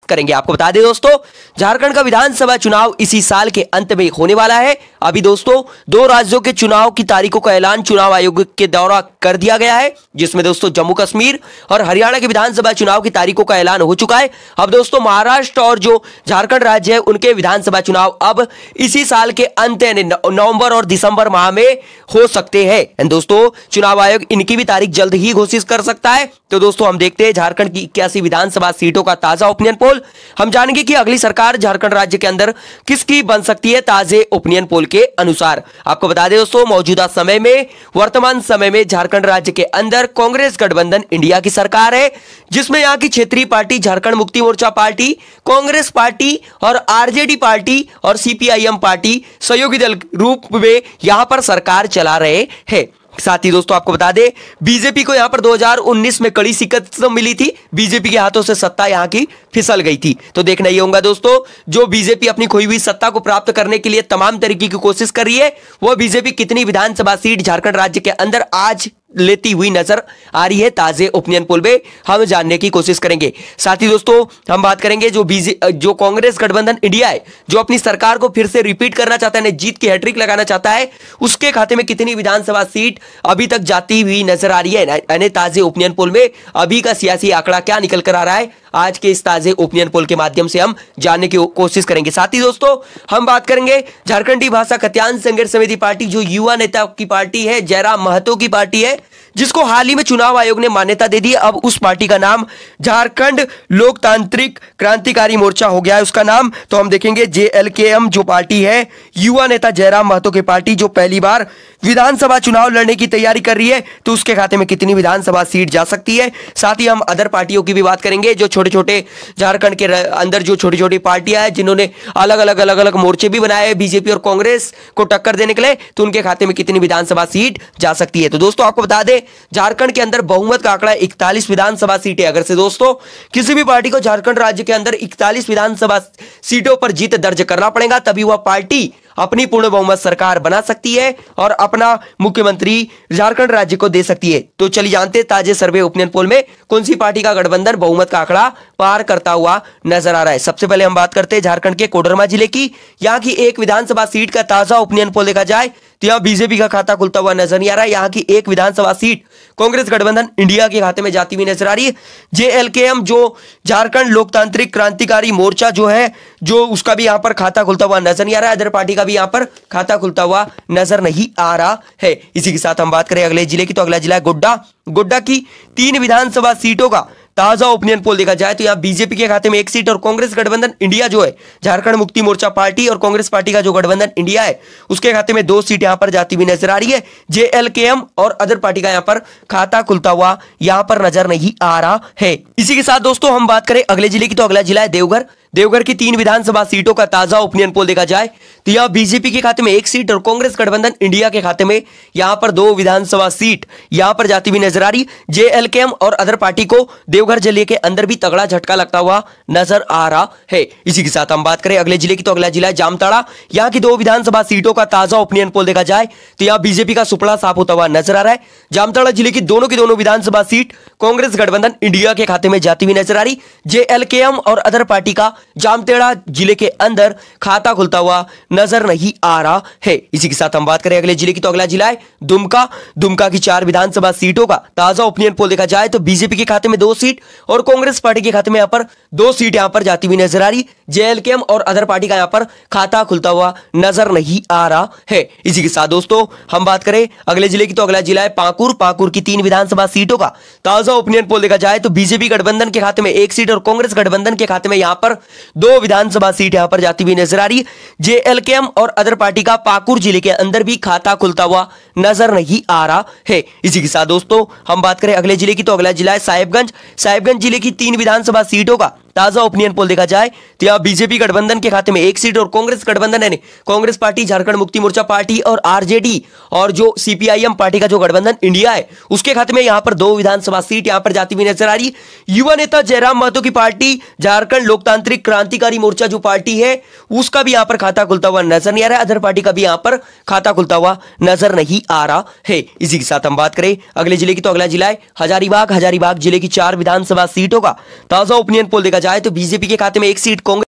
करेंगे। आपको बता दें दोस्तों, झारखंड का विधानसभा चुनाव इसी साल के अंत में होने वाला है। अभी दोस्तों 2 राज्यों के चुनाव की तारीखों का ऐलान चुनाव आयोग के द्वारा कर दिया गया है, जिसमें दोस्तों जम्मू कश्मीर और हरियाणा के विधानसभा चुनाव की तारीखों का ऐलान हो चुका है। अब दोस्तों महाराष्ट्र और जो झारखंड राज्य है उनके विधानसभा चुनाव अब इसी साल के अंत यानी नवंबर और दिसंबर माह में हो सकते हैं। दोस्तों चुनाव आयोग इनकी भी तारीख जल्द ही घोषित कर सकता है। तो दोस्तों हम देखते हैं झारखंड की 81 विधानसभा सीटों का ताजा ओपिनियन पोल। हम जानेंगे कि अगली सरकार झारखंड राज्य के अंदर किसकी बन सकती है ताजे ओपिनियन पोल के अनुसार। आपको बता दें दोस्तों, मौजूदा समय में वर्तमान समय में झारखंड राज्य के अंदर कांग्रेस गठबंधन इंडिया की सरकार है, जिसमें यहां की क्षेत्रीय party Jharkhand Mukti Morcha party, Congress party और आरजेडी पार्टी और सीपीआईएम पार्टी सहयोगी दल रूप में यहां पर सरकार चला रहे हैं। साथ ही दोस्तों आपको बता दें, बीजेपी को यहां पर 2019 में कड़ी शिकस्त मिली थी। बीजेपी के हाथों से सत्ता यहां की फिसल गई थी। तो देखना ये होगा दोस्तों, जो बीजेपी अपनी खोई हुई सत्ता को प्राप्त करने के लिए तमाम तरीके की कोशिश कर रही है, वो बीजेपी कितनी विधानसभा सीट झारखंड राज्य के अंदर आज लेती हुई नजर आ रही है ताजे ओपिनियन पोल में हम जानने की कोशिश करेंगे। साथ ही दोस्तों हम बात करेंगे जो कांग्रेस गठबंधन इंडिया है, जो अपनी सरकार को फिर से रिपीट करना चाहता है, जीत की हैट्रिक लगाना चाहता है, उसके खाते में कितनी विधानसभा सीट अभी तक जाती हुई नजर आ रही है। यानी ताजे ओपिनियन पोल में अभी का सियासी आंकड़ा क्या निकल कर आ रहा है, आज के इस ताजे ओपिनियन पोल के माध्यम से हम जानने की कोशिश करेंगे। साथ ही दोस्तों हम बात करेंगे झारखंडी भाषा कल्याण संघर्ष समिति पार्टी, जो युवा नेता की पार्टी है, जयराम महतो की पार्टी है, जिसको हाल ही में चुनाव आयोग ने मान्यता दे दी। अब उस पार्टी का नाम झारखंड लोकतांत्रिक क्रांतिकारी मोर्चा हो गया है उसका नाम। तो हम देखेंगे जेएलकेएम जो पार्टी है, युवा नेता जयराम महतो की पार्टी, जो पहली बार विधानसभा चुनाव लड़ने की तैयारी कर रही है, तो उसके खाते में कितनी विधानसभा सीट जा सकती है। साथ ही हम अदर पार्टियों की भी बात करेंगे, जो छोटे छोटे झारखंड के अंदर जो छोटी छोटी पार्टियां हैं, जिन्होंने अलग अलग मोर्चे भी बनाए हैं बीजेपी और कांग्रेस को टक्कर देने के लिए, तो उनके खाते में कितनी विधानसभा सीट जा सकती है। तो दोस्तों आपको बता दें, झारखंड के अंदर बहुमत का आंकड़ा 41 विधानसभा सीटें। अगर से दोस्तों किसी भी पार्टी को झारखंड राज्य के अंदर 41 विधानसभा सीटों पर जीत दर्ज करना पड़ेगा, तभी वह पार्टी अपनी पूर्ण बहुमत सरकार बना सकती है और अपना मुख्यमंत्री झारखंड राज्य को दे सकती है। तो चलिए जानते हैं ताजे सर्वे ओपिनियन पोल में कौन सी पार्टी का गठबंधन बहुमत का आंकड़ा पार करता हुआ नजर आ रहा है। सबसे पहले हम बात करते हैं झारखंड के कोडरमा जिले की। यहाँ की एक विधानसभा सीट का ताजा ओपिनियन पोल देखा जाए तो यहाँ बीजेपी का खाता खुलता हुआ नजर नहीं आ रहा है। यहाँ की एक विधानसभा सीट कांग्रेस गठबंधन इंडिया के खाते में जाती हुई नजर आ रही है। जेएलकेएम जो झारखंड लोकतांत्रिक क्रांतिकारी मोर्चा जो है, जो उसका भी यहाँ पर खाता खुलता हुआ नजर नहीं आ रहा है। अदर पार्टी का भी यहाँ पर खाता खुलता हुआ नजर नहीं आ रहा है। इसी के साथ हम बात करें अगले जिले की, तो अगला जिला है गोड्डा। गोड्डा की 3 विधानसभा सीटों का ताजा ओपिनियन पोल देखा जाए तो यहाँ बीजेपी के खाते में 1 सीट और कांग्रेस गठबंधन इंडिया जो है, झारखंड मुक्ति मोर्चा पार्टी और कांग्रेस पार्टी का जो गठबंधन इंडिया है, उसके खाते में 2 सीट यहाँ पर जाती हुई नजर आ रही है। जेएलकेएम और अदर पार्टी का यहाँ पर खाता खुलता हुआ यहाँ पर नजर नहीं आ रहा है। इसी के साथ दोस्तों हम बात करें अगले जिले की, तो अगला जिला है देवघर। देवघर की 3 विधानसभा सीटों का ताजा ओपिनियन पोल देखा जाए तो यहाँ बीजेपी के खाते में 1 सीट और कांग्रेस गठबंधन इंडिया के खाते में यहाँ पर 2 विधानसभा सीट यहाँ पर जाती हुई नजर आ रही। जेएलकेएम और अदर पार्टी को देवघर जिले के अंदर भी तगड़ा झटका लगता हुआ नजर आ रहा है। इसी के साथ हम बात करें अगले जिले की, तो अगला जिला है जामताड़ा। यहाँ की 2 विधानसभा सीटों का ताजा ओपिनियन पोल देखा जाए तो यहाँ बीजेपी का सुपड़ा साफ होता हुआ नजर आ रहा है। जामताड़ा जिले की दोनों विधानसभा सीट कांग्रेस गठबंधन इंडिया के खाते में जाती हुई नजर आ रही। जेएलकेएम और अदर पार्टी का जामताड़ा जिले के अंदर खाता खुलता हुआ नजर नहीं आ रहा है। इसी के साथ हम बात करें अगले जिले की, तो अगला जिला है दुमका। दुमका की 4 विधानसभा सीटों का ताजा ओपिनियन पोल देखा जाए तो बीजेपी के खाते में 2 सीट और कांग्रेस पार्टी के खाते में यहाँ पर 2 सीट यहाँ पर जाती हुई नजर आ रही। जेएलकेएम और अदर पार्टी का यहाँ पर खाता खुलता हुआ नजर नहीं आ रहा है। इसी के साथ दोस्तों हम बात करें अगले जिले की, तो अगला जिला है पाकुड़। पाकुड़ की 3 विधानसभा सीटों का ताजा ओपिनियन पोल देखा जाए तो बीजेपी गठबंधन के खाते में 1 सीट और कांग्रेस गठबंधन के खाते में यहाँ पर 2 विधानसभा सीट यहाँ पर जाती हुई नजर आ रही। जेएलकेएम और अदर पार्टी का पाकुड़ जिले के अंदर भी खाता खुलता हुआ नजर नहीं आ रहा है। इसी के साथ दोस्तों हम बात करें अगले जिले की, तो अगला जिला है साहिबगंज। साहिबगंज जिले की 3 विधानसभा सीटों का ताजा ओपिनियन पोल देखा जाए तो यहाँ बीजेपी गठबंधन के खाते में 1 सीट और कांग्रेस गठबंधन यानी कांग्रेस पार्टी, झारखंड मुक्ति मोर्चा पार्टी और आरजेडी और जो सीपीआईएम पार्टी का जो गठबंधन इंडिया है, उसके खाते में यहाँ पर 2 विधानसभा सीट यहाँ पर जाती हुई नजर आ रही। युवा नेता जयराम महतो की पार्टी, झारखंड लोकतांत्रिक क्रांतिकारी मोर्चा जो पार्टी है, उसका भी यहाँ पर खाता खुलता हुआ नजर नहीं आ रहा है। अदर पार्टी का भी यहाँ पर खाता खुलता हुआ नजर नहीं आ रहा है। इसी के साथ हम बात करें अगले जिले की, तो अगला जिला है हजारीबाग। हजारीबाग जिले की 4 विधानसभा सीटों का ताजा ओपिनियन पोल देखा जाए तो बीजेपी के खाते में 1 सीट, कांग्रेस